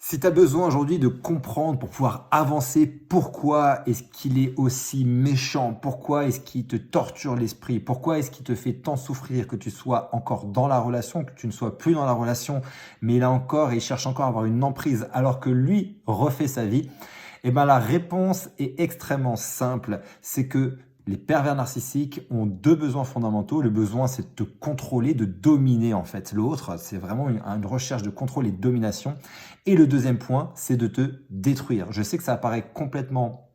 Si tu as besoin aujourd'hui de comprendre pour pouvoir avancer, pourquoi est-ce qu'il est aussi méchant? Pourquoi est-ce qu'il te torture l'esprit? Pourquoi est-ce qu'il te fait tant souffrir que tu sois encore dans la relation, que tu ne sois plus dans la relation, mais là encore, il cherche encore à avoir une emprise alors que lui refait sa vie? Eh bien, la réponse est extrêmement simple. C'est que les pervers narcissiques ont deux besoins fondamentaux. Le besoin, c'est de te contrôler, de dominer en fait l'autre. C'est vraiment une recherche de contrôle et de domination. Et le deuxième point, c'est de te détruire. Je sais que ça paraît complètement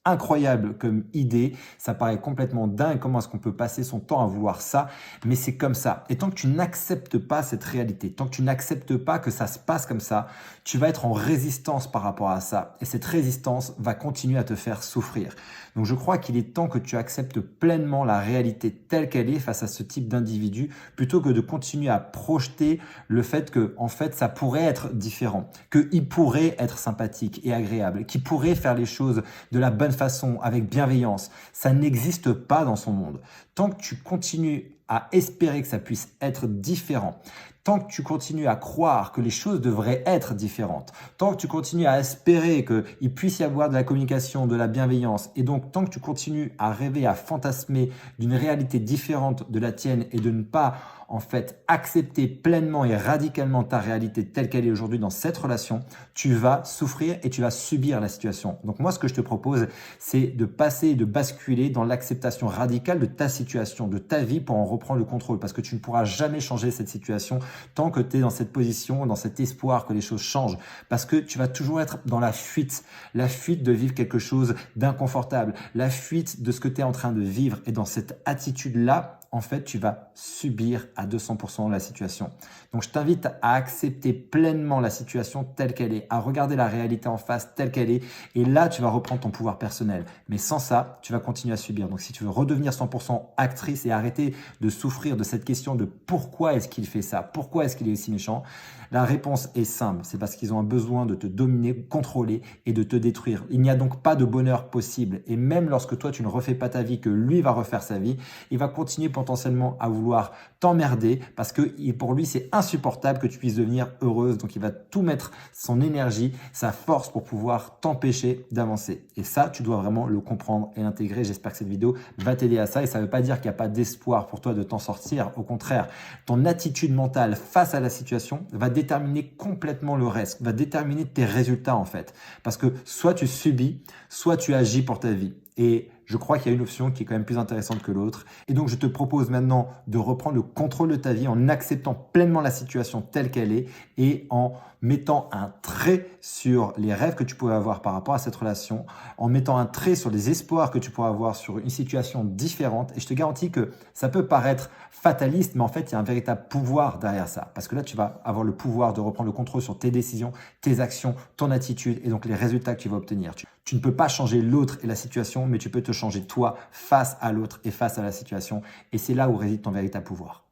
incroyable comme idée, ça paraît complètement dingue, comment est-ce qu'on peut passer son temps à vouloir ça, mais c'est comme ça. Et tant que tu n'acceptes pas cette réalité, tant que tu n'acceptes pas que ça se passe comme ça, tu vas être en résistance par rapport à ça. Et cette résistance va continuer à te faire souffrir. Donc je crois qu'il est temps que tu acceptes pleinement la réalité telle qu'elle est face à ce type d'individu, plutôt que de continuer à projeter le fait que, en fait, ça pourrait être différent, qu'il pourrait être sympathique et agréable, qu'il pourrait faire les choses de la bonne façon, avec bienveillance. Ça n'existe pas dans son monde. Tant que tu continues à espérer que ça puisse être différent, tant que tu continues à croire que les choses devraient être différentes, tant que tu continues à espérer qu'il puisse y avoir de la communication, de la bienveillance, et donc tant que tu continues à rêver, à fantasmer d'une réalité différente de la tienne et de ne pas en fait accepter pleinement et radicalement ta réalité telle qu'elle est aujourd'hui dans cette relation, tu vas souffrir et tu vas subir la situation. Donc moi, ce que je te propose, c'est de passer et de basculer dans l'acceptation radicale de ta situation, de ta vie pour en reprendre le contrôle, parce que tu ne pourras jamais changer cette situation tant que tu es dans cette position, dans cet espoir que les choses changent, parce que tu vas toujours être dans la fuite de vivre quelque chose d'inconfortable, la fuite de ce que tu es en train de vivre, et dans cette attitude-là, en fait, tu vas subir à 200% la situation. Donc, je t'invite à accepter pleinement la situation telle qu'elle est, à regarder la réalité en face telle qu'elle est, et là, tu vas reprendre ton pouvoir personnel. Mais sans ça, tu vas continuer à subir. Donc, si tu veux redevenir 100% actrice et arrêter de souffrir de cette question de pourquoi est-ce qu'il fait ça, pourquoi est-ce qu'il est aussi méchant, la réponse est simple. C'est parce qu'ils ont un besoin de te dominer, contrôler et de te détruire. Il n'y a donc pas de bonheur possible. Et même lorsque toi, tu ne refais pas ta vie, que lui va refaire sa vie, il va continuer potentiellement à vouloir t'emmerder parce que pour lui, c'est insupportable que tu puisses devenir heureuse. Donc, il va tout mettre son énergie, sa force pour pouvoir t'empêcher d'avancer. Et ça, tu dois vraiment le comprendre et l'intégrer. J'espère que cette vidéo va t'aider à ça. Et ça ne veut pas dire qu'il n'y a pas d'espoir pour toi de t'en sortir. Au contraire, ton attitude mentale face à la situation va déterminer complètement le reste, va déterminer tes résultats en fait. Parce que soit tu subis, soit tu agis pour ta vie. Et je crois qu'il y a une option qui est quand même plus intéressante que l'autre. Et donc, je te propose maintenant de reprendre le contrôle de ta vie en acceptant pleinement la situation telle qu'elle est et en mettant un trait sur les rêves que tu pouvais avoir par rapport à cette relation, en mettant un trait sur les espoirs que tu pourrais avoir sur une situation différente. Et je te garantis que ça peut paraître fataliste, mais en fait, il y a un véritable pouvoir derrière ça. Parce que là, tu vas avoir le pouvoir de reprendre le contrôle sur tes décisions, tes actions, ton attitude et donc les résultats que tu vas obtenir. Tu ne peux pas changer l'autre et la situation, mais tu peux te changer toi face à l'autre et face à la situation. Et c'est là où réside ton véritable pouvoir.